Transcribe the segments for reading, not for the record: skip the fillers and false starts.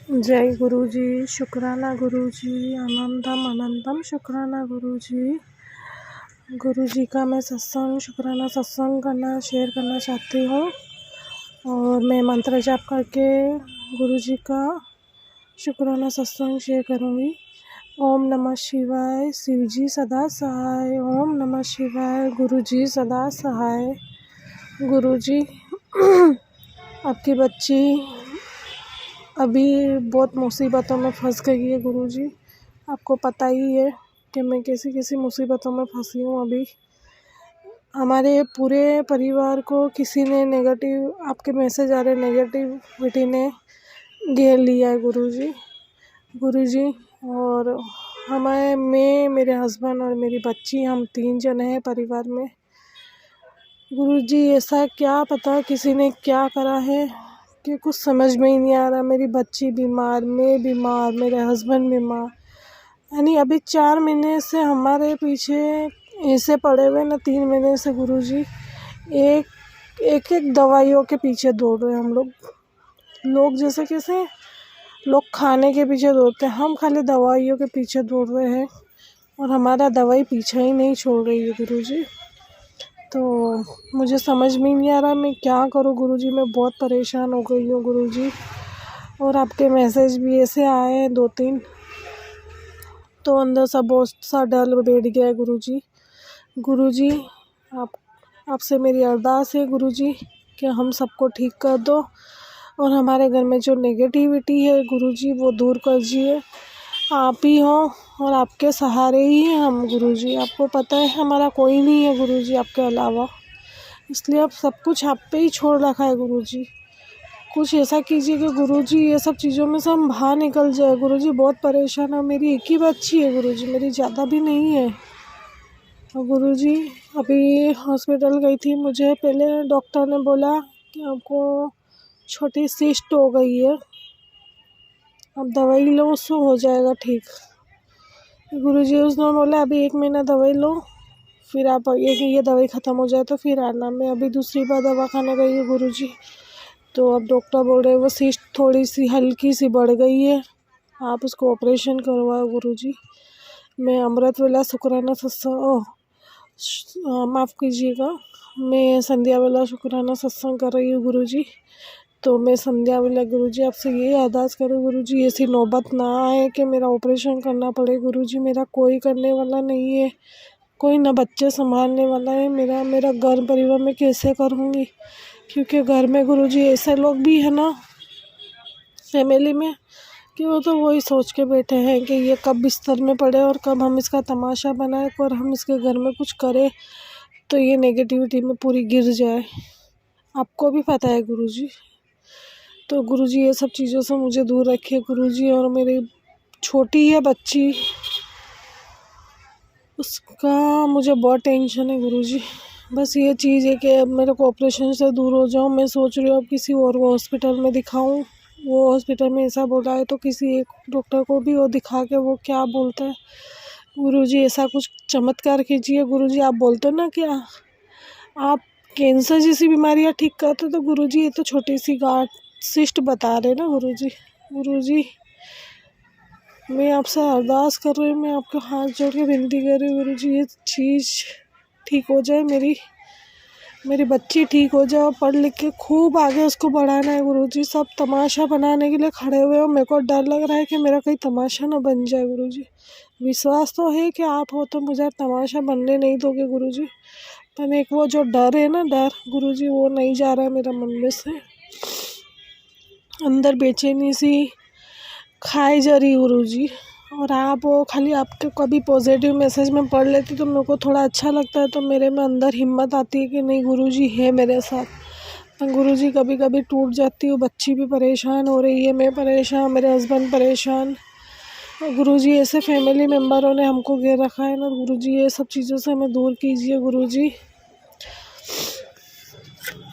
जय गुरु जी। शुक्राना गुरु जी। अनंतम अनंतम शुक्राना गुरु जी। गुरु जी का मैं शुक्राना सत्संग करना शेयर करना चाहती हूँ। और मैं मंत्र जाप करके गुरु जी का शुक्राना सत्संग शेयर करूँगी। ओम नमः शिवाय। शिव जी सदा सहाय। ओम नमः शिवाय। गुरु जी सदा सहाय। गुरु जी आपकी बच्ची अभी बहुत मुसीबतों में फंस गई है। गुरुजी आपको पता ही है कि मैं कैसी कैसी मुसीबतों में फंसी हूँ। अभी हमारे पूरे परिवार को किसी ने नेगेटिव आपके मैसेज आ रहे नेगेटिविटी ने घेर लिया है गुरुजी। और मैं मेरे हस्बैंड और मेरी बच्ची हम 3 जने हैं परिवार में। गुरुजी ऐसा क्या पता किसी ने क्या करा है कि कुछ समझ में ही नहीं आ रहा। मेरी बच्ची बीमार, मैं बीमार, मेरे हस्बैंड बीमार, यानी अभी 4 महीने से हमारे पीछे ऐसे पड़े हुए ना। 3 महीने से गुरुजी एक दवाइयों के पीछे दौड़ रहे हैं हम लोग जैसे कैसे लोग खाने के पीछे दौड़ते हैं, हम खाली दवाइयों के पीछे दौड़ रहे हैं और हमारा दवाई पीछे ही नहीं छोड़ रही है गुरुजी। तो मुझे समझ में नहीं आ रहा मैं क्या करूं गुरुजी। मैं बहुत परेशान हो गई हूँ गुरुजी। और आपके मैसेज भी ऐसे आए हैं 2-3, तो अंदर सा बहुत सा डर बैठ गया है गुरुजी आपसे मेरी अरदास है गुरुजी कि हम सबको ठीक कर दो और हमारे घर में जो नेगेटिविटी है गुरुजी वो दूर कर दीजिए। आप ही हो और आपके सहारे ही हैं हम गुरुजी। आपको पता है हमारा कोई नहीं है गुरुजी आपके अलावा, इसलिए अब सब कुछ आप पे ही छोड़ रखा है गुरुजी। कुछ ऐसा कीजिए कि गुरुजी ये सब चीज़ों में से हम बाहर निकल जाए गुरुजी। बहुत परेशान है। मेरी एक ही बच्ची है गुरुजी, मेरी ज़्यादा भी नहीं है। और गुरुजी अभी हॉस्पिटल गई थी, मुझे पहले डॉक्टर ने बोला कि आपको छोटी सिस्ट हो गई है, अब दवाई लो उससे हो जाएगा ठीक। गुरुजी उसने बोला अभी 1 महीना दवाई लो, फिर आप ये दवाई ख़त्म हो जाए तो फिर आना। मैं अभी दूसरी बार दवा खाने गई हूँ गुरुजी, तो अब डॉक्टर बोल रहे वो सिस्ट थोड़ी सी हल्की सी बढ़ गई है, आप उसको ऑपरेशन करवाओ गुरुजी। मैं अमृत वेला शुक्राना सत्संग माफ़ कीजिएगा, मैं संध्या वेला शुक्राना सत्संग कर रही हूँ गुरुजी। तो मैं संध्या वेला गुरुजी आपसे ये अरदास करूँ गुरुजी ऐसी नौबत ना आए कि मेरा ऑपरेशन करना पड़े गुरुजी। मेरा कोई करने वाला नहीं है, कोई ना बच्चे संभालने वाला है। मेरा घर परिवार में कैसे करूँगी, क्योंकि घर में गुरुजी ऐसे लोग भी है ना फैमिली में कि वो तो वही सोच के बैठे हैं कि ये कब बिस्तर में पड़े और कब हम इसका तमाशा बनाए और हम इसके घर में कुछ करें तो ये नेगेटिविटी में पूरी गिर जाए। आपको भी पता है गुरुजी। तो गुरुजी ये सब चीज़ों से मुझे दूर रखिए गुरुजी। और मेरी छोटी है बच्ची, उसका मुझे बहुत टेंशन है गुरुजी। बस ये चीज़ है कि अब मेरे को ऑपरेशन से दूर हो जाऊँ। मैं सोच रही हूँ अब किसी और को हॉस्पिटल में दिखाऊँ। वो हॉस्पिटल में ऐसा बोला है तो किसी एक डॉक्टर को भी वो दिखा के वो क्या बोलता है गुरुजी ऐसा कुछ चमत्कार कीजिए गुरुजी। आप बोलते ना कि आप कैंसर जैसी बीमारियाँ ठीक करते तो गुरुजी ये तो छोटी सी गांठ सिस्ट बता रहे ना गुरुजी। मैं आपसे अरदास कर रही हूँ, मैं आपके हाथ जोड़ के विनती कर रही हूँ गुरुजी ये चीज़ ठीक हो जाए, मेरी बच्ची ठीक हो जाए और पढ़ लिख के खूब आगे उसको बढ़ाना है गुरुजी। सब तमाशा बनाने के लिए खड़े हुए हो, मेरे को डर लग रहा है कि मेरा कहीं तमाशा ना बन जाए गुरुजी। विश्वास तो है कि आप हो तो मुझे तमाशा बनने नहीं दोगे गुरुजी, पर एक वो जो डर है ना गुरुजी वो नहीं जा रहा है मेरा मन में से। अंदर बेचैनी सी खाई जा रही गुरुजी। और आप वो खाली आपके कभी पॉजिटिव मैसेज में पढ़ लेती तो मेरे को थोड़ा अच्छा लगता है, तो मेरे में अंदर हिम्मत आती है कि नहीं गुरुजी है मेरे साथ। पर गुरुजी कभी कभी टूट जाती हूँ। बच्ची भी परेशान हो रही है, मैं परेशान, मेरे हस्बैंड परेशान। गुरुजी ऐसे फैमिली मेम्बरों ने हमको घेर रखा है ना गुरुजी। ये सब चीज़ों से हमें दूर कीजिए गुरुजी।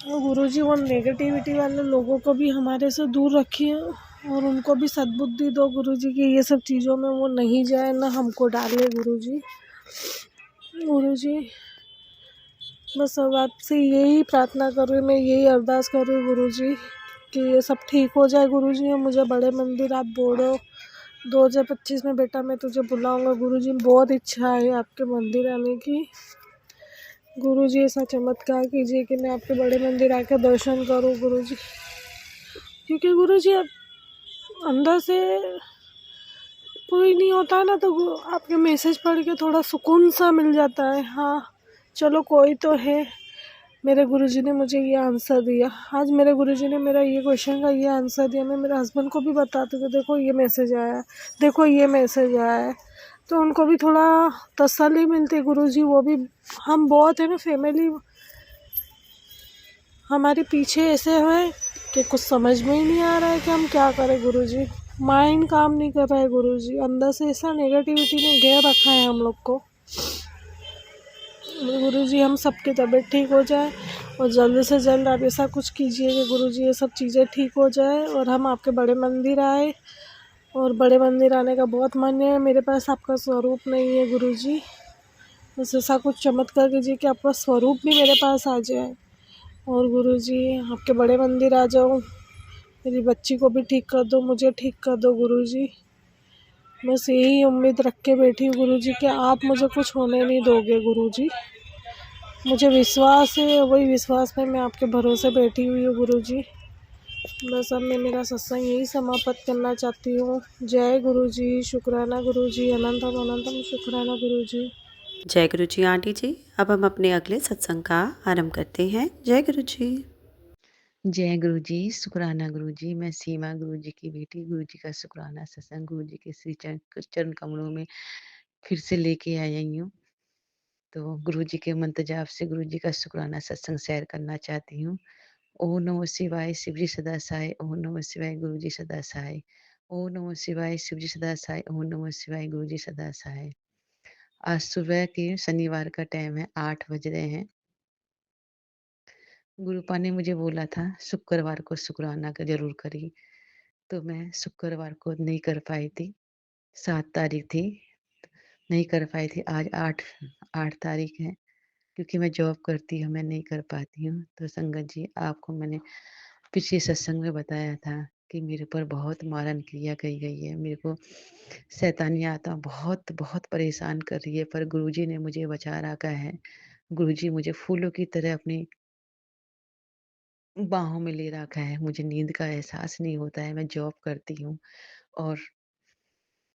और गुरुजी वो नेगेटिविटी वाले लोगों को भी हमारे से दूर रखिए और उनको भी सद्बुद्धि दो गुरुजी कि ये सब चीज़ों में वो नहीं जाए ना हमको डाले गुरुजी। बस अब आपसे यही प्रार्थना कर रही हूँ, मैं यही अरदास कर रही हूँ गुरुजी कि ये सब ठीक हो जाए गुरुजी, और मुझे बड़े मंदिर आप बोलो 2025 में बेटा मैं तुझे बुलाऊंगा गुरुजी। बहुत इच्छा है आपके मंदिर आने की। गुरुजी ऐसा चमत्कार कीजिए कि मैं आपके बड़े मंदिर आके दर्शन करूं गुरुजी, क्योंकि गुरुजी अब अंदर से कोई नहीं होता है ना, तो आपके मैसेज पढ़ के थोड़ा सुकून सा मिल जाता है। हाँ चलो कोई तो है। मेरे गुरुजी ने मुझे ये आंसर दिया। आज मेरे गुरुजी ने मेरा ये क्वेश्चन का ये आंसर दिया। मैं मेरे हस्बैंड को भी बताती हूँ, देखो ये मैसेज आया है, देखो ये मैसेज आया है, तो उनको भी थोड़ा तसल्ली मिलती है। गुरुजी वो भी, हम बहुत है ना फैमिली हमारे पीछे ऐसे हैं कि कुछ समझ में ही नहीं आ रहा है कि हम क्या करें गुरुजी। माइंड काम नहीं कर रहा है गुरुजी, अंदर से ऐसा नेगेटिविटी ने घेर रखा है हम लोग को। गुरुजी हम सबकी तबीयत ठीक हो जाए और जल्द से जल्द आप ऐसा कुछ कीजिए कि गुरुजी ये सब चीज़ें ठीक हो जाए और हम आपके बड़े मंदिर आए। और बड़े मंदिर आने का बहुत मन है। मेरे पास आपका स्वरूप नहीं है गुरुजी, बस ऐसा कुछ चमत्कार कीजिए कि आपका स्वरूप भी मेरे पास आ जाए। और गुरुजी आपके बड़े मंदिर आ जाऊँ, मेरी बच्ची को भी ठीक कर दो, मुझे ठीक कर दो गुरुजी। बस यही उम्मीद रख के बैठी हूँ गुरुजी कि आप मुझे कुछ होने नहीं दोगे गुरुजी। मुझे विश्वास है, वही विश्वास में मैं आपके भरोसे बैठी हुई हूँ गुरुजी। बस अब मैं मेरा सत्संग यही समाप्त करना चाहती हूँ। जय गुरुजी, शुक्राना गुरुजी, अनंतम अनंतम शुक्राना गुरुजी। जय गुरु जी आंटी जी। अब हम अपने अगले सत्संग का आरंभ करते हैं। जय गुरु जी। जय गुरु जी, शुक्राना गुरु जी। मैं सीमा गुरु जी की बेटी, गुरु जी का शुक्राना सत्संग गुरु जी के श्री चरण कमलों में फिर से लेके आई हूँ। तो गुरु जी के मंत्र जाप से गुरु जी का शुक्राना सत्संग शेयर करना चाहती हूँ। ओम नमः शिवाय, शिव जी सदा सहाय। ओम नमः शिवाय, गुरु जी सदा सहाय। ओम नमः शिवाय, शिव जी सदा सहाय। ओम नमः शिवाय, गुरु जी सदा सहाय। आज सुबह के शनिवार का टाइम है, 8 बज रहे हैं। गुरुपा ने मुझे बोला था शुक्रवार को शुक्राना का जरूर करी, तो मैं शुक्रवार को नहीं कर पाई थी। 7 तारीख थी, नहीं कर पाई थी। आज 8 तारीख है, क्योंकि मैं जॉब करती हूँ, मैं नहीं कर पाती हूँ। तो संगत जी, आपको मैंने पिछले सत्संग में बताया था कि मेरे ऊपर बहुत मारन क्रिया की गई है। मेरे को शैतानी आत्मा बहुत बहुत परेशान कर रही है, पर गुरुजी ने मुझे बचा रखा है। गुरुजी मुझे फूलों की तरह अपनी बाहों में ले रखा है। मुझे नींद का एहसास नहीं होता है। मैं जॉब करती हूँ और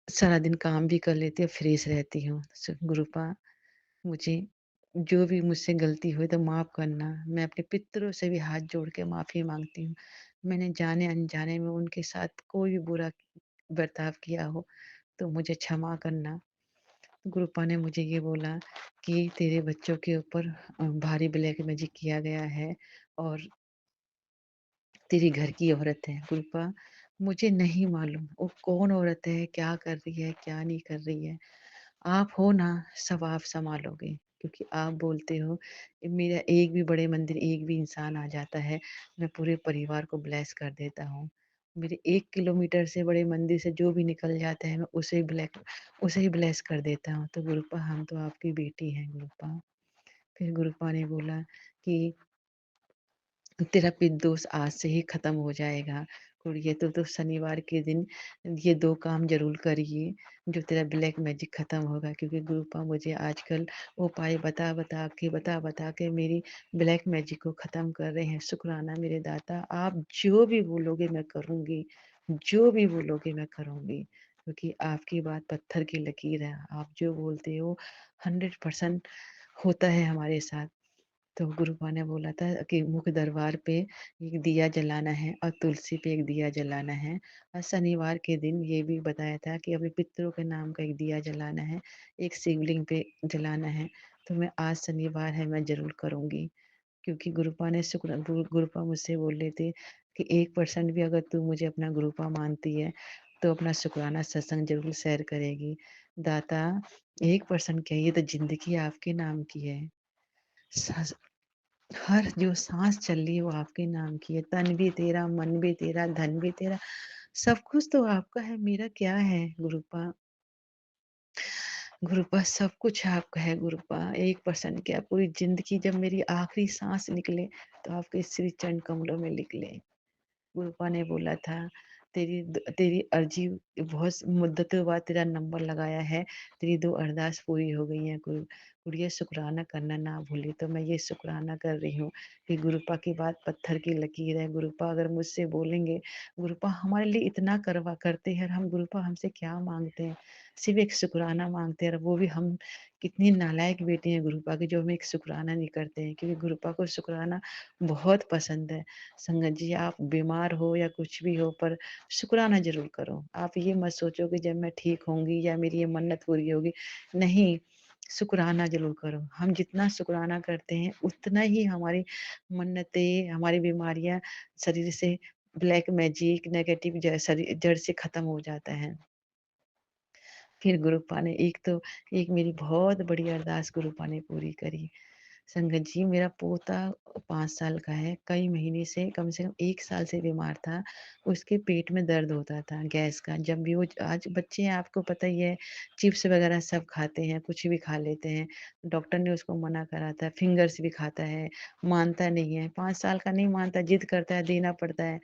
सारा दिन काम भी कर लेती हूँ, फ्रेश रहती हूँ। गुरुपा, मुझे जो भी मुझसे गलती हुई तो माफ़ करना। मैं अपने पितरों से भी हाथ जोड़ के माफ़ी माँगती हूँ। मैंने जाने-अनजाने में उनके साथ कोई भी बुरा बर्ताव किया हो तो मुझे क्षमा करना। गुरुपा ने मुझे ये बोला कि तेरे बच्चों के ऊपर भारी ब्लैक मैजिक किया गया है और तेरी घर की औरत है। गुरुपा, मुझे नहीं मालूम वो कौन औरत है, क्या कर रही है, क्या नहीं कर रही है। आप हो ना, सब आप सँभालोगे, क्योंकि आप बोलते हो मेरा एक भी बड़े मंदिर एक भी इंसान आ जाता है, मैं पूरे परिवार को ब्लेस कर देता हूँ। मेरे 1 किलोमीटर से बड़े मंदिर से जो भी निकल जाता है, मैं उसे ही ब्लेस कर देता हूँ। तो गुरुपा, हम तो आपकी बेटी हैं गुरुपा। फिर गुरुपा ने बोला कि तेरा पित्त दोष आज से ही खत्म हो जाएगा। कुड़िए, तो शनिवार के दिन ये 2 काम ज़रूर करिए, जो तेरा ब्लैक मैजिक खत्म होगा। क्योंकि गुरुपा मुझे आजकल उपाय बता-बता के मेरी ब्लैक मैजिक को ख़त्म कर रहे हैं। शुक्राना मेरे दाता, आप जो भी बोलोगे मैं करूँगी, जो भी बोलोगे मैं करूँगी, क्योंकि आपकी बात पत्थर की लकीर है। आप जो बोलते हो 100% होता है हमारे साथ। तो गुरुपा ने बोला था कि मुख्य दरबार पे एक दिया जलाना है और तुलसी पे एक दिया जलाना है, और शनिवार के दिन ये भी बताया था कि अपने पितरों के नाम का एक दिया जलाना है, एक शिवलिंग पे जलाना है। तो मैं आज शनिवार है, मैं ज़रूर करूँगी, क्योंकि गुरुपा ने गुरुपा मुझसे बोल रहे थे कि 1% भी अगर तू मुझे अपना गुरुपा मानती है, तो अपना शुक्राना सत्संग ज़रूर शेयर करेगी। दाता, 1% क्या, ये तो ज़िंदगी आपके नाम की है। स हर जो साँस चल रही है वो आपके नाम की है। तन भी तेरा, मन भी तेरा, धन भी तेरा, सब कुछ तो आपका है, मेरा क्या है गुरुपा? गुरुपा, सब कुछ आपका है गुरुपा। 1% क्या, पूरी ज़िंदगी जब मेरी आखिरी साँस निकले तो आपके श्री चरण कमलों में निकले। गुरुपा ने बोला था, तेरी अर्जी बहुत मुद्दतों बाद तेरा नंबर लगाया है, तेरी 2 अरदास पूरी हो गई हैं गुड़िया, शुकराना करना ना भूली। तो मैं ये शुकराना कर रही हूँ कि गुरुपा की बात पत्थर की लकीर है। गुरुपा अगर मुझसे बोलेंगे, गुरुपा हमारे लिए इतना करते हैं और हम गुरुपा हमसे क्या माँगते हैं? सिर्फ़ एक शुकराना माँगते हैं, और वो भी हम कितनी नालायक बेटी हैं गुरुपा की, जो हम एक शुकराना नहीं करते हैं, क्योंकि गुरुपा को शुकराना बहुत पसंद है। संगत जी, आप बीमार हो या कुछ भी हो, पर शुकराना ज़रूर करो। आप ये मत सोचो कि जब मैं ठीक होंगी या मेरी ये मन्नत पूरी होगी, नहीं, शुकराना ज़रूर करो। हम जितना शुकराना करते हैं, उतना ही हमारी मन्नतें, हमारी बीमारियाँ शरीर से, ब्लैक मैजिक, नेगेटिव जड़ से ख़त्म हो जाता है। फिर गुरुपा ने एक मेरी बहुत बड़ी अरदास गुरुपा ने पूरी करी। संगत जी, मेरा पोता 5 साल का है, कई महीने से, कम से कम 1 साल से बीमार था। उसके पेट में दर्द होता था गैस का। जब भी वो, आज बच्चे हैं आपको पता ही है, चिप्स वगैरह सब खाते हैं, कुछ भी खा लेते हैं। डॉक्टर ने उसको मना करा था, फिंगर्स भी खाता है, मानता नहीं है। 5 साल का नहीं मानता, ज़िद करता है, देना पड़ता है।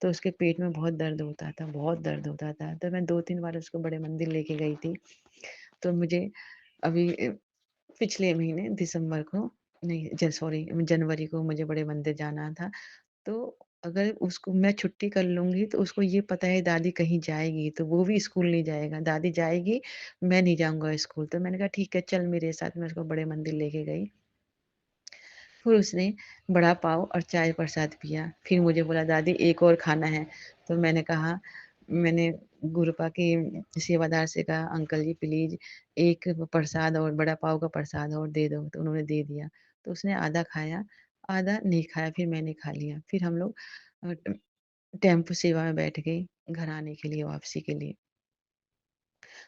तो उसके पेट में बहुत दर्द होता था, बहुत दर्द होता था। तो मैं 2-3 बार उसको बड़े मंदिर लेके गई थी। तो मुझे अभी पिछले महीने दिसंबर को, नहीं, सॉरी, जनवरी को मुझे बड़े मंदिर जाना था। तो अगर उसको मैं छुट्टी कर लूँगी तो उसको ये पता है दादी कहीं जाएगी, तो वो भी स्कूल नहीं जाएगा। दादी जाएगी, मैं नहीं जाऊँगा स्कूल। तो मैंने कहा ठीक है, चल मेरे साथ। मैं उसको बड़े मंदिर लेके गई। फिर उसने बड़ा पाव और चाय प्रसाद पिया। फिर मुझे बोला दादी एक और खाना है। तो मैंने गुरुपा की सेवादार से कहा अंकल जी प्लीज़ एक प्रसाद और बड़ा पाव का प्रसाद और दे दो। तो उन्होंने दे दिया। तो उसने आधा खाया, आधा नहीं खाया, फिर मैंने खा लिया। फिर हम लोग अ, टेम्पो सेवा में बैठ गए घर आने के लिए, वापसी के लिए।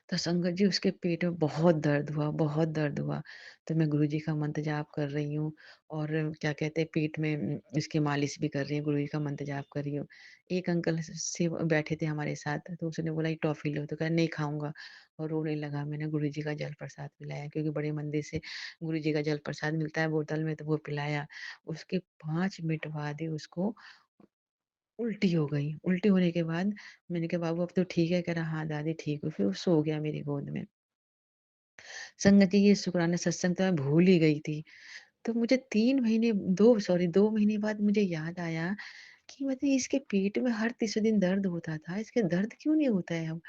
तो संगत जी, उसके पेट में बहुत दर्द हुआ, बहुत दर्द हुआ। तो मैं गुरुजी का मंत्र जाप कर रही हूँ, और क्या कहते हैं, पेट में इसकी मालिश भी कर रही हूँ, गुरुजी का मंत्र जाप कर रही हूँ। एक अंकल से बैठे थे हमारे साथ, तो उसने बोला ये टॉफ़ी लो, तो कहा नहीं खाऊँगा, और रोने लगा। मैंने गुरुजी का जल प्रसाद पिलाया, क्योंकि बड़े मंदिर से गुरुजी का जल प्रसाद मिलता है बोतल में, तो वो पिलाया। उसके 5 मिनट बाद ही उसको उल्टी हो गई। उल्टी होने के बाद मैंने कहा बाबू अब तो ठीक है? कह रहा हाँ दादी ठीक हूँ। फिर वो सो गया मेरी गोद में। संगत जी, ये शुक्राना सत्संग तो मैं भूल ही गई थी। तो मुझे 3 महीने 2 महीने बाद मुझे याद आया कि मतलब इसके पेट में हर तीसरे दिन दर्द होता था, इसके दर्द क्यों नहीं होता है अब?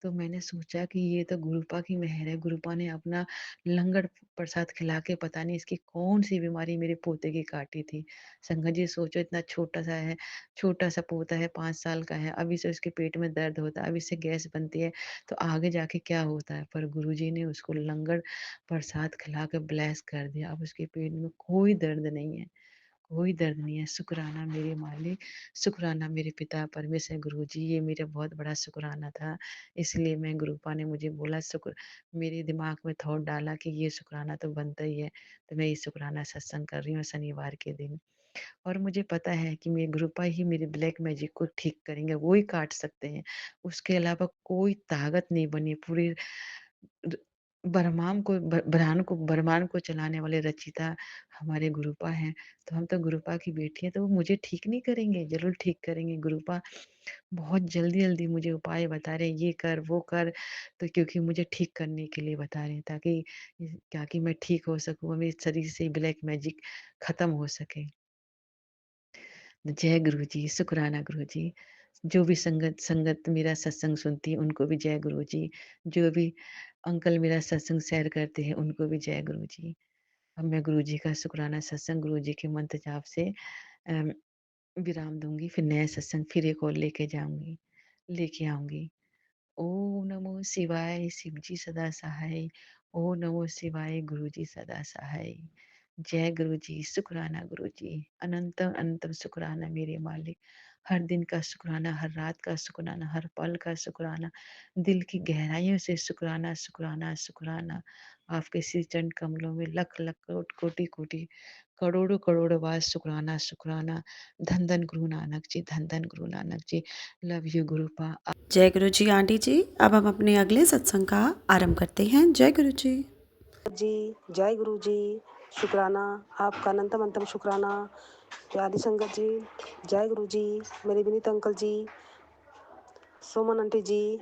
तो मैंने सोचा कि ये तो गुरुपा की मेहर है, गुरुपा ने अपना लंगड़ प्रसाद खिला के पता नहीं इसकी कौन-सी बीमारी मेरे पोते की काटी थी। संगत जी सोचो, इतना छोटा-सा है, छोटा-सा पोता है, 5 साल का है, अभी से उसके पेट में दर्द होता है, अभी से गैस बनती है, तो आगे जाके क्या होता है? पर गुरुजी ने उसको लंगड़ प्रसाद खिला के ब्लेस कर दिया, अब उसके पेट में कोई दर्द नहीं है। कोई दर्द नहीं है। शुक्राना मेरे मालिक, शुक्राना मेरे पिता परमेश्वर गुरुजी, ये मेरा बहुत बड़ा शुक्राना था। इसलिए मैं, गुरुपा ने मुझे बोला, मेरे दिमाग में थॉट डाला कि ये शुक्राना तो बनता ही है। तो मैं ये शुक्राना सत्संग कर रही हूँ शनिवार के दिन। और मुझे पता है कि मेरे गुरुपा ही मेरे ब्लैक मैजिक को ठीक करेंगे, वो ही काट सकते हैं। उसके अलावा कोई ताकत नहीं बनी, पूरी द ब्रह्मांड को चलाने वाले रचयिता हमारे गुरुपा हैं। तो हम तो गुरुपा की बेटी हैं, तो वो मुझे ठीक नहीं करेंगे? ज़रूर ठीक करेंगे। गुरुपा बहुत जल्दी-जल्दी मुझे उपाय बता रहे हैं, ये कर, वो कर, तो क्योंकि मुझे ठीक करने के लिए बता रहे हैं, ताकि मैं ठीक हो सकूँ और मेरे शरीर से ब्लैक मैजिक खत्म हो सके। जय गुरुजी, शुक्राना गुरुजी। जो भी संगत मेरा सत्संग सुनती है, उनको भी जय गुरुजी। जो भी अंकल मेरा सत्संग शेयर करते हैं, उनको भी जय गुरुजी। अब मैं गुरुजी का शुक्राना सत्संग, गुरुजी के मंत्र जाप से अ, विराम दूँगी, फिर नया सत्संग फिर एक और लेके आऊँगी। ओम नमो शिवाय, शिवजी सदा सहाय। ओम नमो शिवाय, गुरुजी सदा सहाय। जय गुरुजी, शुक्राना गुरुजी। अनंतम अनंतम शुक्राना मेरे मालिक। हर दिन का शुक्राना, हर रात का शुक्राना, हर पल का शुक्राना, दिल की गहराइयों से शुक्राना, शुक्राना, शुक्राना। आपके श्री चरण कमलों में लख-लख कोटि-कोटि करोड़ों-करोड़ों बार शुक्राना, शुक्राना। धन-धन गुरु नानक जी, धन-धन गुरु नानक जी। Love you गुरुपा। जय गुरु जी आंटी जी। अब हम अपने अगले सत्संग का आरंभ करते हैं। जय गुरु जी। जी, जय गुरु जी, शुक्राना, आपका अनंतम अंतम शुक्राना। प्यारी संगत जी, जय गुरु जी, मेरे विनीत अंकल जी, सुमन आंटी जी,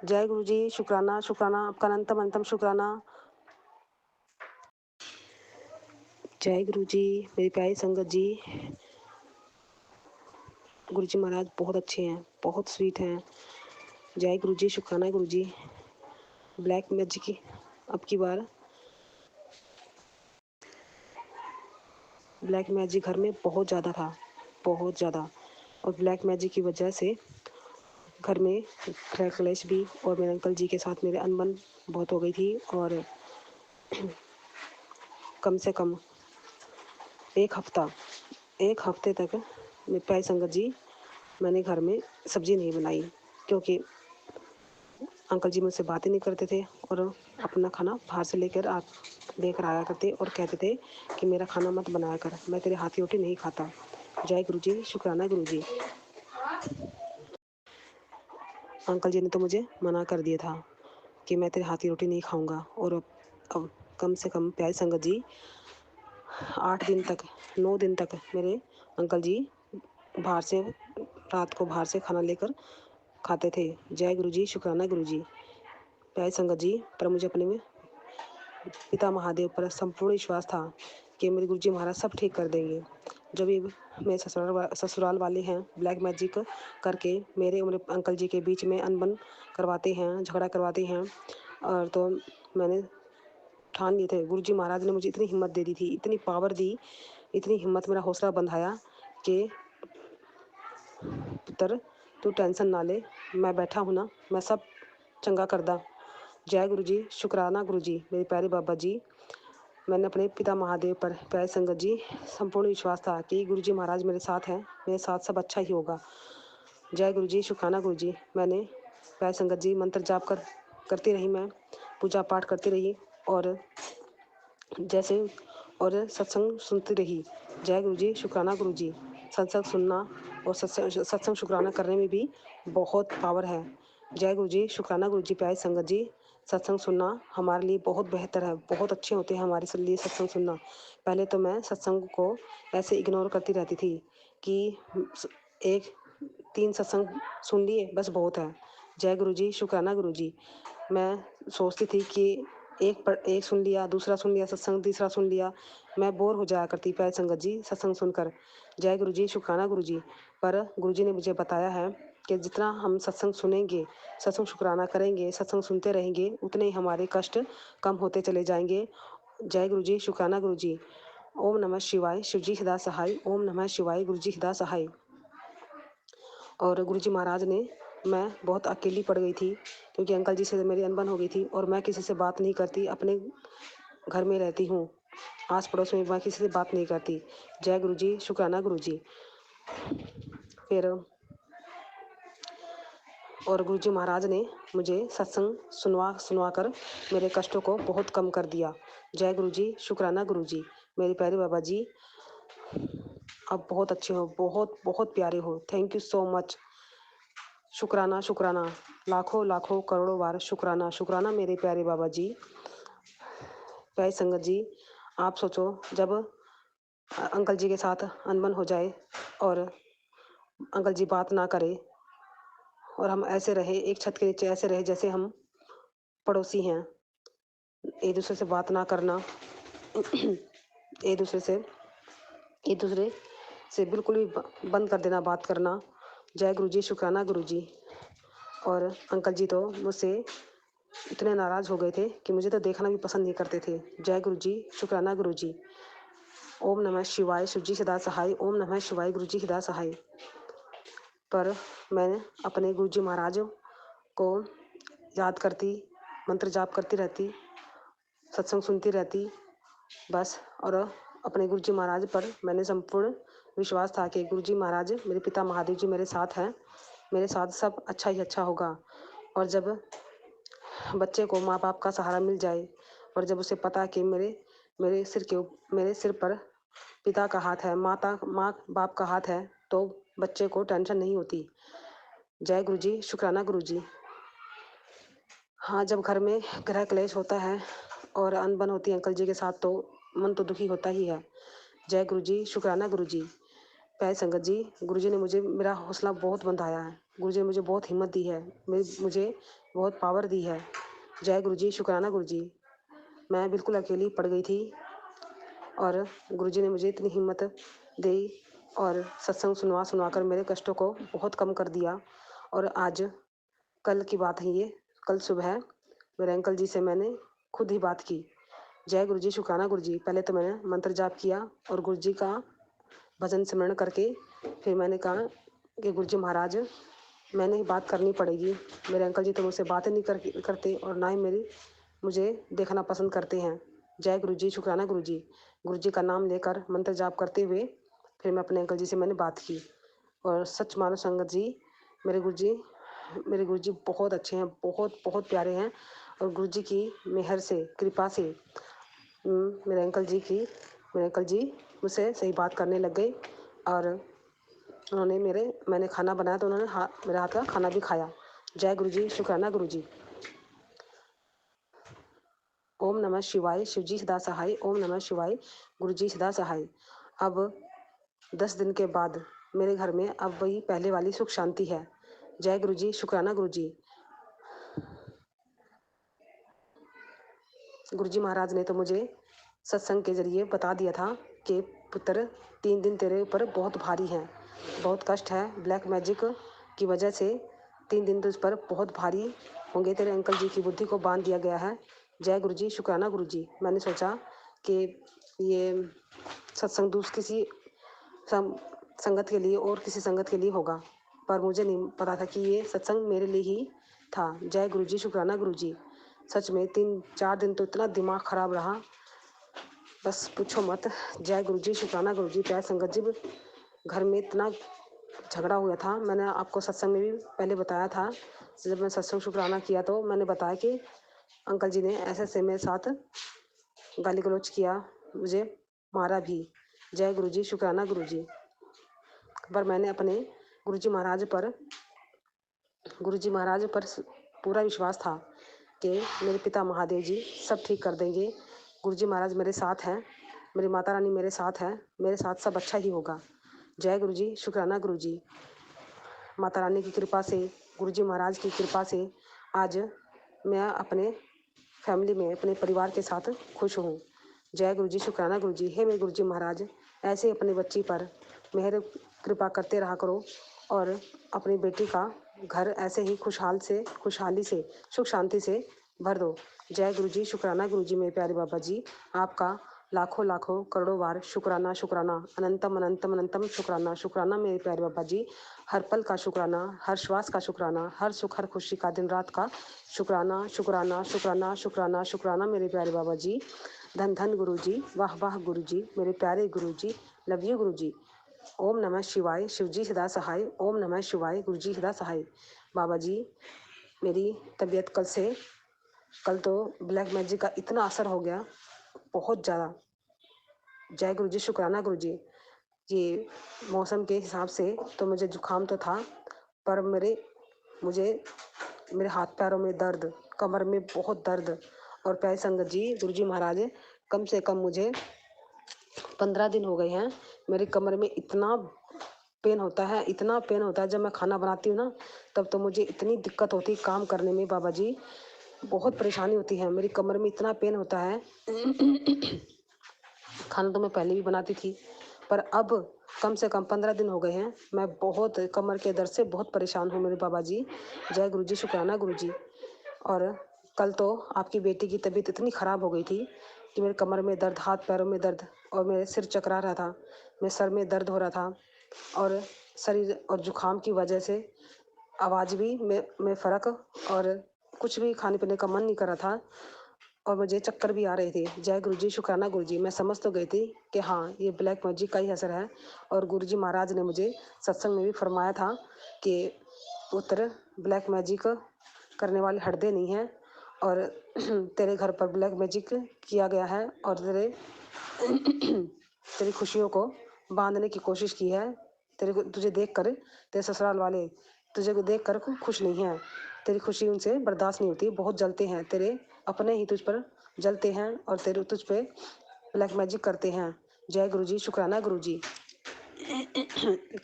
जय गुरु जी, शुक्राना शुक्राना, आपका अनंतम अनंतम शुक्राना। जय गुरु जी, मेरी प्यारी संगत जी, गुरु जी महाराज बहुत अच्छे हैं, बहुत स्वीट हैं। जय गुरु जी, शुक्राना गुरु जी। ब्लैक मैजिक की अब की बार ब्लैक मैजिक घर में बहुत ज़्यादा था, बहुत ज़्यादा। और ब्लैक मैजिक की वजह से घर में गृह क्लेश भी और मेरे अंकल जी के साथ मेरे अनबन बहुत हो गई थी। और कम से कम एक हफ्ते तक मेरे प्यारी संगत जी मैंने घर में सब्जी नहीं बनाई, क्योंकि अंकल जी मुझसे बातें नहीं करते थे और अपना खाना बाहर से लेकर आया करते और कहते थे कि मेरा खाना मत बनाया कर, मैं तेरे हाथ की रोटी नहीं खाता। जय गुरु जी, शुक्राना गुरु जी। अंकल जी ने तो मुझे मना कर दिया था कि मैं तेरे हाथ की रोटी नहीं खाऊंगा। और अब कम से कम प्यारी संगत जी 9 दिन तक मेरे अंकल जी रात को बाहर से खाना लेकर खाते थे। जय गुरु जी, शुक्राना गुरु जी। प्यारी संगत जी, पर मुझे अपने में पिता महादेव पर संपूर्ण विश्वास था कि मेरे गुरुजी महाराज सब ठीक कर देंगे। जब ये मेरे ससुराल वाले हैं ब्लैक मैजिक करके मेरे और मेरे अंकल जी के बीच में अनबन करवाते हैं, झगड़ा करवाते हैं, और तो मैंने ठान लिए थे। गुरुजी महाराज ने मुझे इतनी हिम्मत दे दी थी, इतनी पावर दी, इतनी हिम्मत, मेरा हौसला बंधाया कि पुत्र तू टेंशन ना ले, मैं बैठा हूँ ना, मैं सब चंगा कर दा। जय गुरु जी, शुक्राना गुरु जी, मेरे प्यारे बाबा जी। मैंने अपने पिता महादेव पर, प्यारी संगत जी, संपूर्ण विश्वास था कि गुरु जी महाराज मेरे साथ हैं, मेरे साथ सब अच्छा ही होगा। जय गुरु जी, शुक्राना गुरु जी। मैंने प्यारी संगत जी मंत्र जाप करती रही, मैं पूजा पाठ करती रही और जैसे और सत्संग सुनती रही। जय गुरु जी, शुक्राना गुरु जी। सत्संग सुनना और सत्संग शुक्राना करने में भी बहुत पावर है। जय गुरु जी, शुक्राना गुरु जी। प्यारी संगत जी, सत्संग सुनना हमारे लिए बहुत बेहतर है, बहुत अच्छे होते हैं हमारे लिए सत्संग सुनना। पहले तो मैं सत्संग को ऐसे इग्नोर करती रहती थी कि एक 3 सत्संग सुन लिए बस बहुत है। जय गुरु जी, शुक्राना गुरु जी। मैं सोचती थी कि एक सुन लिया, दूसरा सुन लिया सत्संग, तीसरा सुन लिया, मैं बोर हो जाया करती प्यारी संगत जी सत्संग सुनकर। जय गुरु जी, शुक्राना गुरु जी। पर गुरु जी ने मुझे बताया है कि जितना हम सत्संग सुनेंगे, सत्संग शुक्राना करेंगे, सत्संग सुनते रहेंगे, उतने ही हमारे कष्ट कम होते चले जाएंगे। जय गुरु जी, शुक्राना गुरु जी। ओम नमः शिवाय, शिव जी हिदा सहाय। ओम नमः शिवाय, गुरु जी हिदा सहाय। और गुरु जी महाराज ने, मैं बहुत अकेली पड़ गई थी क्योंकि अंकल जी से मेरी अनबन हो गई थी और मैं किसी से बात नहीं करती, अपने घर में रहती हूँ, आस पड़ोस में मैं किसी से बात नहीं करती। जय गुरु जी, शुक्राना गुरु जी। फिर और गुरु जी महाराज ने मुझे सत्संग सुनवा कर मेरे कष्टों को बहुत कम कर दिया। जय गुरु जी, शुक्राना गुरु जी। मेरे प्यारे बाबा जी, आप बहुत अच्छे हो, बहुत बहुत प्यारे हो। Thank you so much. शुक्राना शुक्राना, लाखों लाखों करोड़ों बार शुक्राना शुक्राना मेरे प्यारे बाबा जी। प्यारी संगत जी, आप सोचो जब अंकल जी के साथ अनबन हो जाए और अंकल जी बात ना करे और हम ऐसे रहे, एक छत के नीचे ऐसे रहे जैसे हम पड़ोसी हैं, एक दूसरे से बात ना करना, एक दूसरे से बिल्कुल भी बंद कर देना बात करना। जय गुरु जी, शुक्राना गुरु जी। और अंकल जी तो मुझसे इतने नाराज़ हो गए थे कि मुझे तो देखना भी पसंद नहीं करते थे। जय गुरु जी, शुक्राना गुरु जी। ओम नमः शिवाय, शिव जी हिदा सहाय। ओम नमः शिवाय, गुरु जी हिदा सहाय। पर मैंने अपने गुरु जी महाराज को याद करती, मंत्र जाप करती रहती, सत्संग सुनती रहती बस। और अपने गुरु जी महाराज पर मैंने संपूर्ण विश्वास था कि गुरु जी महाराज, मेरे पिता महादेव जी मेरे साथ हैं, मेरे साथ सब अच्छा ही अच्छा होगा। और जब बच्चे को माँ बाप का सहारा मिल जाए और जब उसे पता कि मेरे सिर पर पिता का हाथ है, माँ बाप का हाथ है, तो बच्चे को टेंशन नहीं होती। जय गुरु जी, शुक्राना गुरु जी। हाँ, जब घर में गृह क्लेश होता है और अनबन होती है अंकल जी के साथ, तो मन तो दुखी होता ही है। जय गुरु जी, शुक्राना गुरु जी। प्यारी संगत जी, गुरु जी ने मुझे मेरा हौसला बहुत बंधाया है। गुरु जी ने मुझे बहुत हिम्मत दी है, मुझे बहुत पावर दी है। जय गुरु जी, शुक्राना गुरु जी। मैं बिल्कुल अकेली पड़ गई थी और गुरु जी ने मुझे इतनी हिम्मत दी और सत्संग सुनवा कर मेरे कष्टों को बहुत कम कर दिया। और आज कल की बात है ये, कल सुबह मेरे अंकल जी से मैंने खुद ही बात की। जय गुरु जी, शुक्राना गुरु जी। पहले तो मैंने मंत्र जाप किया और गुरु जी का भजन स्मरण करके फिर मैंने कहा कि गुरु जी महाराज, मैंने ही बात करनी पड़ेगी। मेरे अंकल जी तो मुझसे बातें नहीं करते और ना ही मुझे देखना पसंद करते हैं। जय गुरु जी, शुक्राना गुरु जी। गुरु जी का नाम लेकर मंत्र जाप करते हुए फिर मैं अपने अंकल जी से मैंने बात की। और सच मानो संगत जी, मेरे गुरु जी बहुत अच्छे हैं, बहुत बहुत प्यारे हैं। और गुरु जी की मेहर से, कृपा से मेरे अंकल जी मुझसे सही बात करने लग गए और मैंने खाना बनाया तो उन्होंने मेरे हाथ का खाना भी खाया। जय गुरु जी, शुक्राना गुरु जी। ओम नमः शिवाय, शिव जी सदा सहाय। ओम नमः शिवाय, गुरु जी सदा सहाय। अब 10 दिन के बाद मेरे घर में अब वही पहले वाली सुख शांति है। जय गुरु जी, शुक्राना गुरु जी। गुरु जी महाराज ने तो मुझे सत्संग के जरिए बता दिया था कि पुत्र 3 दिन तेरे ऊपर बहुत भारी हैं, बहुत कष्ट है। ब्लैक मैजिक की वजह से 3 दिन तुझ पर बहुत भारी होंगे। तेरे अंकल जी की बुद्धि को बांध दिया गया है। जय गुरु जी, शुक्राना गुरु जी। मैंने सोचा कि ये सत्संग किसी संगत के लिए और किसी संगत के लिए होगा, पर मुझे नहीं पता था कि ये सत्संग मेरे लिए ही था। जय गुरु जी, शुक्राना गुरु जी। सच में 3-4 दिन तो इतना दिमाग खराब रहा, बस पूछो मत। जय गुरु जी, शुक्राना गुरु जी। प्यारे संगत जी, घर में इतना झगड़ा हुआ था। मैंने आपको सत्संग में भी पहले बताया था। जब मैं सत्संग शुक्राना किया तो मैंने बताया कि अंकल जी ने ऐसे मेरे साथ गाली गलौज किया, मुझे मारा भी। जय गुरु जी, शुक्राना गुरु जी। पर मैंने अपने गुरु जी महाराज पर पूरा विश्वास था कि मेरे पिता महादेव जी सब ठीक कर देंगे। गुरु जी महाराज मेरे साथ हैं, मेरी माता रानी मेरे साथ है, मेरे साथ सब अच्छा ही होगा। जय गुरु जी, शुक्राना गुरु जी। माता रानी की कृपा से, गुरु जी महाराज की कृपा से आज मैं अपने फैमिली में, अपने परिवार के साथ खुश हूँ। जय गुरु जी, शुक्राना गुरु जी। हे मेरे गुरु जी महाराज, ऐसे ही अपने बच्ची पर मेहर कृपा करते रहा करो और अपनी बेटी का घर ऐसे ही खुशहाली से, सुख शांति से भर दो। जय गुरु जी, शुक्राना गुरु जी। मेरे प्यारे बाबा जी, आपका लाखों लाखों करोड़ों बार शुक्राना, शुक्राना, अनंतम अनंतम अनंतम शुक्राना, शुक्राना मेरे प्यारे बाबा जी। हर पल का शुक्राना, हर श्वास का शुक्राना, हर सुख हर खुशी का दिन रात का शुक्राना, शुक्राना, शुक्राना, शुक्राना, शुक्राना मेरे प्यारे बाबा जी। धन धन गुरु जी, वाह वाह गुरु जी, मेरे प्यारे गुरु जी, लव यू गुरु जी। ओम नमः शिवाय, शिव जी सदा सहाय। ओम नमः शिवाय, गुरु जी सदा सहाय। बाबा जी, मेरी तबीयत कल तो ब्लैक मैजिक का इतना असर हो गया, बहुत ज़्यादा। जय गुरु जी, शुक्राना गुरु जी। ये मौसम के हिसाब से तो मुझे जुकाम तो था, पर मेरे हाथ पैरों में दर्द, कमर में बहुत दर्द। और प्यारे संगत जी, गुरु जी महाराज, कम से कम मुझे 15 दिन हो गए हैं मेरी कमर में इतना पेन होता है। जब मैं खाना बनाती हूँ ना, तब तो मुझे इतनी दिक्कत होती है काम करने में बाबा जी, बहुत परेशानी होती है। मेरी कमर में इतना पेन होता है। खाना तो मैं पहले भी बनाती थी, पर अब कम से कम 15 दिन हो गए हैं, मैं बहुत कमर के दर्द से बहुत परेशान हूँ मेरे बाबा जी। जय गुरु जी, शुक्राना गुरु जी। और कल तो आपकी बेटी की तबीयत इतनी ख़राब हो गई थी कि मेरे कमर में दर्द, हाथ पैरों में दर्द और मेरे सिर चकरा रहा था, मेरे सर में दर्द हो रहा था और शरीर और जुकाम की वजह से आवाज़ भी में फ़र्क और कुछ भी खाने पीने का मन नहीं कर रहा था और मुझे चक्कर भी आ रहे थे। जय गुरु जी, शुक्राना गुरु जी। मैं समझ तो गई थी कि हाँ, ये ब्लैक मैजिक का ही असर है। और गुरु जी महाराज ने मुझे सत्संग में भी फरमाया था कि पुत्र, ब्लैक मैजिक करने वाले हटते नहीं हैं और तेरे घर पर ब्लैक मैजिक किया गया है और तेरी खुशियों को बांधने की कोशिश की है। तुझे देखकर तेरे ससुराल वाले तुझे देख कर खुश नहीं हैं। तेरी खुशी उनसे बर्दाश्त नहीं होती, बहुत जलते हैं, तेरे अपने ही तुझ पर जलते हैं और तुझ पे ब्लैक मैजिक करते हैं। जय गुरु जी, शुक्राना गुरु जी।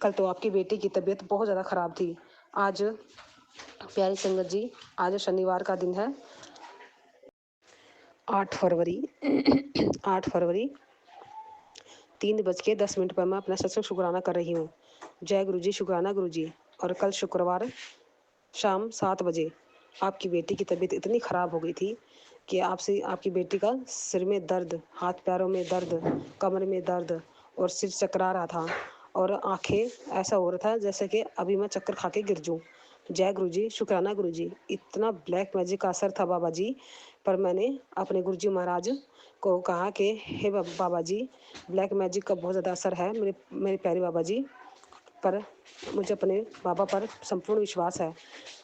कल तो आपकी बेटी की तबीयत बहुत ज़्यादा ख़राब थी। आज प्यारी संगत जी, आज शनिवार का दिन है, 8 फरवरी 8 फरवरी 3:10 पर मैं अपना सत्संग शुक्राना कर रही हूँ। जय गुरु जी, शुक्राना गुरु जी। और कल शुक्रवार शाम 7 बजे आपकी बेटी की तबीयत इतनी ख़राब हो गई थी कि आपकी बेटी का सिर में दर्द, हाथ पैरों में दर्द, कमर में दर्द और सिर चकरा रहा था और आंखें ऐसा हो रहा था जैसे कि अभी मैं चक्कर खा के गिर जाऊँ। जय गुरु जी, शुक्राना गुरु जी। इतना ब्लैक मैजिक का असर था बाबा जी पर। मैंने अपने गुरु जी महाराज को कहा कि हे बाबा जी, ब्लैक मैजिक का बहुत ज़्यादा असर है मेरे मेरे प्यारे बाबा जी पर। मुझे अपने बाबा पर संपूर्ण विश्वास है।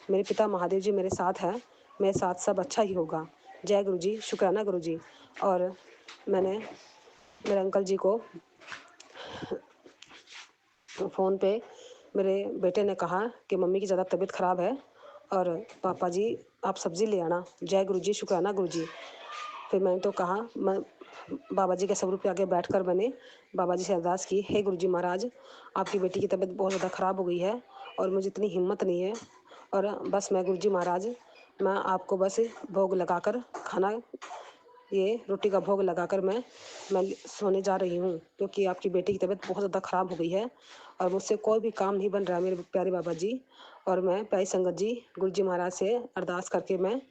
मेरे पिता महादेव जी मेरे साथ हैं, मेरे साथ सब अच्छा ही होगा। जय गुरु जी, शुक्राना गुरु जी। और मैंने मेरे अंकल जी को फ़ोन पे मेरे बेटे ने कहा कि मम्मी की ज़्यादा तबीयत ख़राब है और पापा जी आप सब्ज़ी ले आना। जय गुरु जी, शुक्राना गुरु जी। फिर मैंने तो कहा, मैं बाबा जी के स्वरूप के आगे बैठकर मैंने बाबा जी से अरदास की, हे गुरु जी महाराज, आपकी बेटी की तबीयत बहुत ज़्यादा ख़राब हो गई है और मुझे इतनी हिम्मत नहीं है और बस मैं गुरु जी महाराज, मैं आपको बस भोग लगाकर खाना, ये रोटी का भोग लगाकर मैं सोने जा रही हूँ क्योंकि आपकी बेटी की तबीयत बहुत ज़्यादा ख़राब हो गई है और मुझसे कोई भी काम नहीं बन रहा है मेरे प्यारे बाबा जी। और मैं प्यारी संगत जी, गुरु जी महाराज से अरदास करके मैं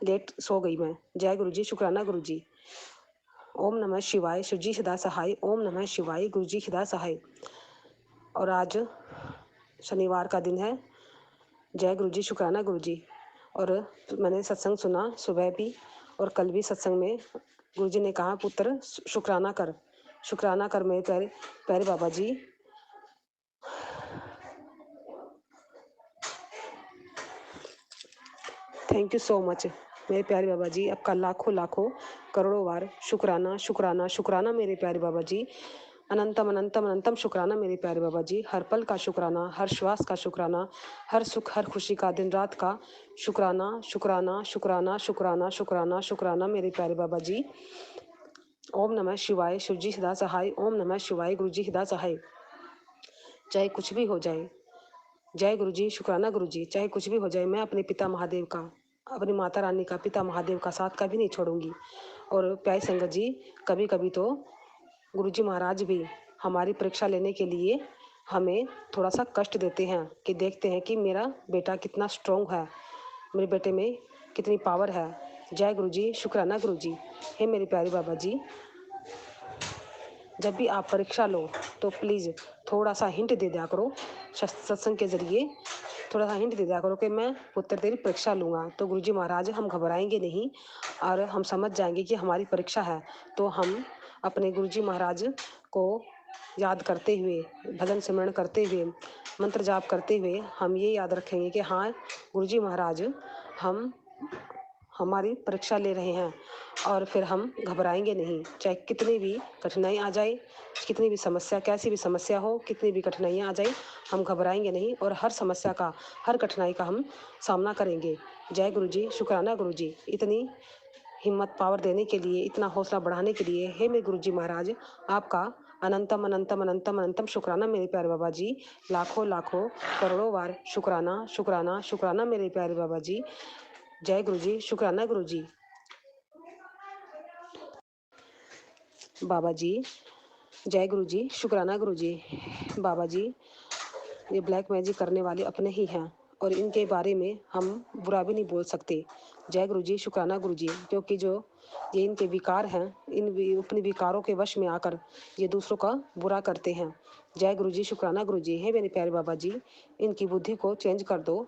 लेट सो गई मैं। जय गुरु जी, शुक्राना गुरु जी। ओम नमः शिवाय, शिव जी सदा सहाय। ओम नमः शिवाय, गुरु जी सदा सहाय। और आज शनिवार का दिन है। जय गुरु जी, शुक्राना गुरु जी। और मैंने सत्संग सुना सुबह भी और कल भी सत्संग में गुरु जी ने कहा, पुत्र शुक्राना कर मेरे प्यारे प्यारे बाबा जी। थैंक यू सो मच मेरे प्यारे बाबा जी, आपका लाखों लाखों करोड़ों बार शुक्राना शुक्राना शुक्राना मेरे प्यारे बाबा जी। अनंतम अनंतम अनंतम शुक्राना मेरे प्यारे बाबा जी। हर पल का शुक्राना, हर श्वास का शुक्राना, हर सुख हर खुशी का, दिन रात का शुक्राना शुक्राना शुक्राना शुक्राना शुक्राना शुक्राना मेरे प्यारे बाबा जी। ओम नमः शिवाय, शिव जी सदा सहाय। ओम नमः शिवाय, गुरु जी सदा सहाय। चाहे कुछ भी हो जाए, जय गुरु जी, शुक्राना गुरु जी। चाहे कुछ भी हो जाए, मैं अपने पिता महादेव का, अपनी माता रानी का, पिता महादेव का साथ कभी नहीं छोड़ूंगी। और प्यारी संगत जी, कभी कभी तो गुरु जी महाराज भी हमारी परीक्षा लेने के लिए हमें थोड़ा सा कष्ट देते हैं कि देखते हैं कि मेरा बेटा कितना स्ट्रांग है, मेरे बेटे में कितनी पावर है। जय गुरु जी, शुक्राना गुरु जी। हे मेरे प्यारे बाबा जी, जब भी आप परीक्षा लो तो प्लीज़ थोड़ा सा हिंट दे दिया करो, सत्संग के ज़रिए थोड़ा सा हिंट दे दिया करो कि मैं पुत्र तेरी परीक्षा लूँगा। तो गुरुजी महाराज हम घबराएंगे नहीं और हम समझ जाएंगे कि हमारी परीक्षा है। तो हम अपने गुरुजी महाराज को याद करते हुए, भजन सिमरण करते हुए, मंत्र जाप करते हुए हम ये याद रखेंगे कि हाँ गुरुजी महाराज हम हमारी परीक्षा ले रहे हैं। और फिर हम घबराएंगे नहीं, चाहे कितनी भी कठिनाई आ जाए, कितनी भी समस्या, कैसी भी समस्या हो, कितनी भी कठिनाइयाँ आ जाए, हम घबराएंगे नहीं और हर समस्या का, हर कठिनाई का हम सामना करेंगे। जय गुरु जी, शुक्राना गुरु जी। इतनी हिम्मत पावर देने के लिए, इतना हौसला बढ़ाने के लिए, हे मेरे गुरु जी महाराज, आपका अनंतम अनंतम अनंतम अनंतम शुक्राना मेरे प्यारे बाबा जी। लाखों लाखों करोड़ों बार शुक्राना शुक्राना शुक्राना मेरे प्यारे बाबा जी। जय गुरु जी, शुक्राना गुरु जी। बाबा जी, जय गुरु जी, शुक्राना गुरु जी। बाबा जी, ये ब्लैक मैजिक करने वाले अपने ही हैं और इनके बारे में हम बुरा भी नहीं बोल सकते। जय गुरु जी, शुक्राना गुरु जी। क्योंकि जो ये इनके विकार हैं, अपने विकारों के वश में आकर ये दूसरों का बुरा करते हैं। जय गुरु जी, शुक्राना गुरु जी। हे मेरे प्यारे बाबा जी, इनकी बुद्धि को चेंज कर दो।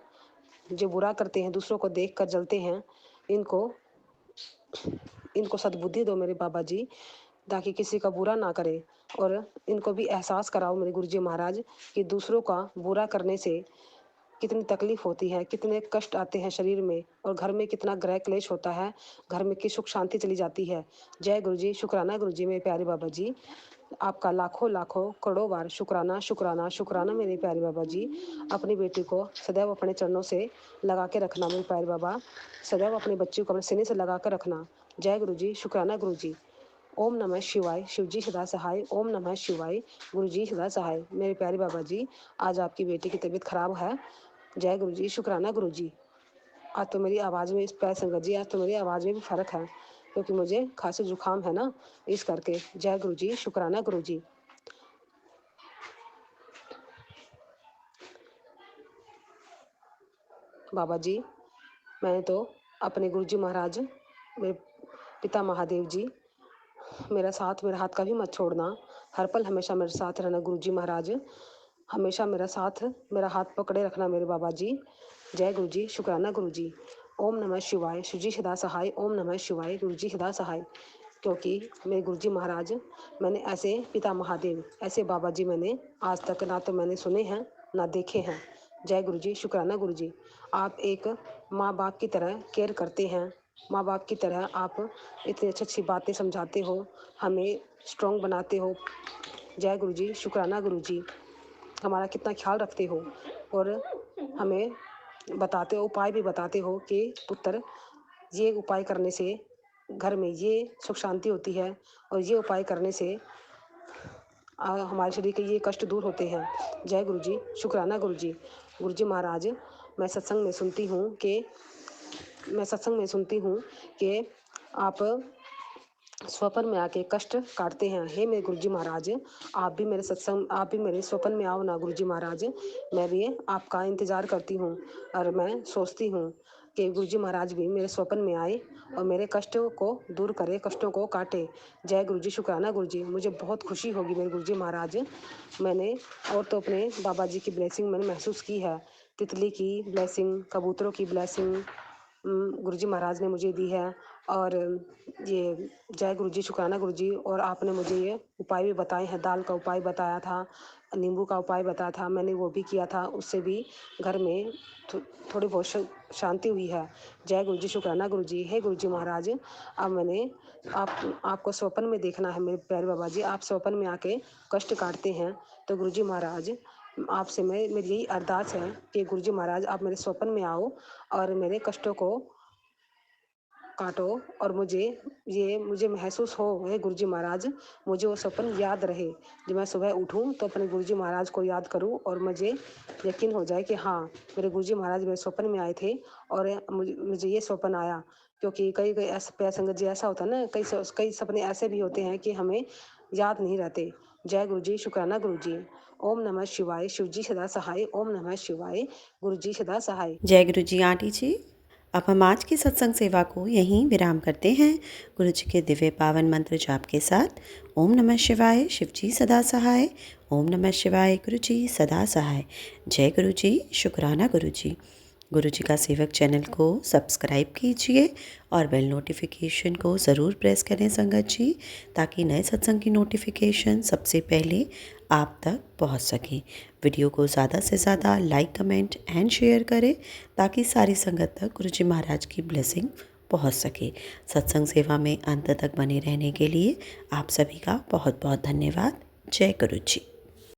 जो बुरा करते हैं, दूसरों को देख कर जलते हैं, इनको सद्बुद्धि दो मेरे बाबा जी, ताकि किसी का बुरा ना करे। और इनको भी एहसास कराओ मेरे गुरुजी महाराज कि दूसरों का बुरा करने से कितनी तकलीफ होती है, कितने कष्ट आते हैं शरीर में और घर में कितना ग्रह क्लेश होता है, घर में की सुख शांति चली जाती है। जय गुरु जी, शुक्राना गुरु जी मेरे प्यारे बाबा जी। आपका लाखों लाखों करोड़ों बार शुक्राना शुक्राना शुक्राना मेरे प्यारे बाबा जी। अपनी बेटी को सदैव अपने चरणों से लगा के रखना मेरे प्यारे बाबा, सदैव अपने बच्चे को अपने सीने से लगा कर रखना। जय गुरु जी, शुक्राना गुरु जी। ओम नमः शिवाय, शिव जी सदा सहाय। ओम नमः शिवाय, गुरु जी सदा सहाय। मेरे प्यारे बाबा जी, आज आपकी बेटी की तबीयत खराब है। जय गुरु जी, शुक्राना गुरु जी। आज तो मेरी आवाज़ में, इस प्यार संगत जी, आज तो मेरी आवाज़ में भी फ़र्क है, क्योंकि मुझे खांसी जुकाम है ना, इस करके। जय गुरु जी, शुक्राना गुरु जी। बाबा जी, मैंने तो अपने गुरु जी महाराज, मेरे पिता महादेव जी, मेरा साथ, मेरा हाथ कभी मत छोड़ना, हर पल हमेशा मेरे साथ रहना गुरु जी महाराज, हमेशा मेरा साथ, मेरा हाथ पकड़े रखना मेरे बाबा जी। जय गुरु जी, शुक्राना गुरु जी। ओम नमः शिवाय, शिव जी सदा सहाय। ओम नमः शिवाय, गुरु जी सदा सहाय। क्योंकि मेरे गुरु जी महाराज, मैंने ऐसे पिता महादेव, ऐसे बाबा जी मैंने आज तक ना तो मैंने सुने हैं ना देखे हैं। जय गुरु जी, शुक्राना गुरु जी। आप एक माँ बाप की तरह केयर करते हैं, माँ बाप की तरह आप इतनी अच्छी अच्छी बातें समझाते हो, हमें स्ट्रॉन्ग बनाते हो। जय गुरु जी, शुक्राना गुरु जी। हमारा कितना ख्याल रखते हो और हमें बताते हो, उपाय भी बताते हो कि पुत्र, ये उपाय करने से घर में ये सुख शांति होती है और ये उपाय करने से हमारे शरीर के ये कष्ट दूर होते हैं। जय गुरु जी, शुक्राना गुरु जी। गुरु जी महाराज, मैं सत्संग में सुनती हूँ कि आप स्वप्न में आके कष्ट काटते हैं। हे मेरे गुरु जी महाराज, आप भी मेरे स्वप्न में आओ ना गुरु जी महाराज। मैं भी आपका इंतज़ार करती हूँ और मैं सोचती हूँ कि गुरु जी महाराज भी मेरे स्वप्न में आए और मेरे कष्टों को दूर करे, कष्टों को काटे। जय गुरु जी, शुक्राना गुरु जी। मुझे बहुत खुशी होगी मेरे गुरु जी महाराज। मैंने और तो अपने बाबा जी की ब्लेसिंग मैंने महसूस की है, तितली की ब्लेसिंग, कबूतरों की ब्लेसिंग गुरु जी महाराज ने मुझे दी है। और ये जय गुरु जी, शुक्राना गुरु जी। और आपने मुझे ये उपाय भी बताए हैं, दाल का उपाय बताया था, नींबू का उपाय बताया था, मैंने वो भी किया था, उससे भी घर में थोड़ी बहुत शांति हुई है। जय गुरु जी, शुक्राना गुरु जी। हे गुरु जी महाराज, अब मैंने आपको स्वप्न में देखना है मेरे प्यारे बाबा जी। आप स्वप्न में आके कष्ट काटते हैं, तो गुरु जी महाराज, आपसे मेरी यही अरदास है कि गुरु जी महाराज आप मेरे स्वप्न में आओ और मेरे कष्टों को काटो और मुझे महसूस हो, हे गुरु जी महाराज, मुझे वो सपन याद रहे। जब मैं सुबह उठूं तो अपने गुरु जी महाराज को याद करूं और मुझे यकीन हो जाए कि हाँ, मेरे गुरु जी महाराज मेरे स्वप्न में आए थे और मुझे ये स्वप्न आया। क्योंकि कई कई ऐसा संगत जी ऐसा होता है ना, कई सपने ऐसे भी होते हैं कि हमें याद नहीं रहते। जय गुरु जी, शुक्राना गुरु जी। ओम नमः शिवाय, शिव जी सदा सहाय। ओम नमः शिवाय, गुरु जी सदा सहाय। जय गुरु जी आंटी जी। अब हम आज की सत्संग सेवा को यहीं विराम करते हैं गुरु जी के दिव्य पावन मंत्र जाप के साथ। ओम नमः शिवाय, शिव जी सदा सहाय। ओम नमः शिवाय, गुरु जी सदा सहाय। जय गुरु जी, शुक्राना गुरु जी। गुरु जी का सेवक चैनल को सब्सक्राइब कीजिए और बेल नोटिफिकेशन को ज़रूर प्रेस करें संगत जी, ताकि नए सत्संग की नोटिफिकेशन सबसे पहले आप तक पहुंच सके। वीडियो को ज़्यादा से ज़्यादा लाइक, कमेंट एंड शेयर करें, ताकि सारी संगत तक गुरु जी महाराज की ब्लेसिंग पहुंच सके। सत्संग सेवा में अंत तक बने रहने के लिए आप सभी का बहुत बहुत धन्यवाद। जय गुरु जी।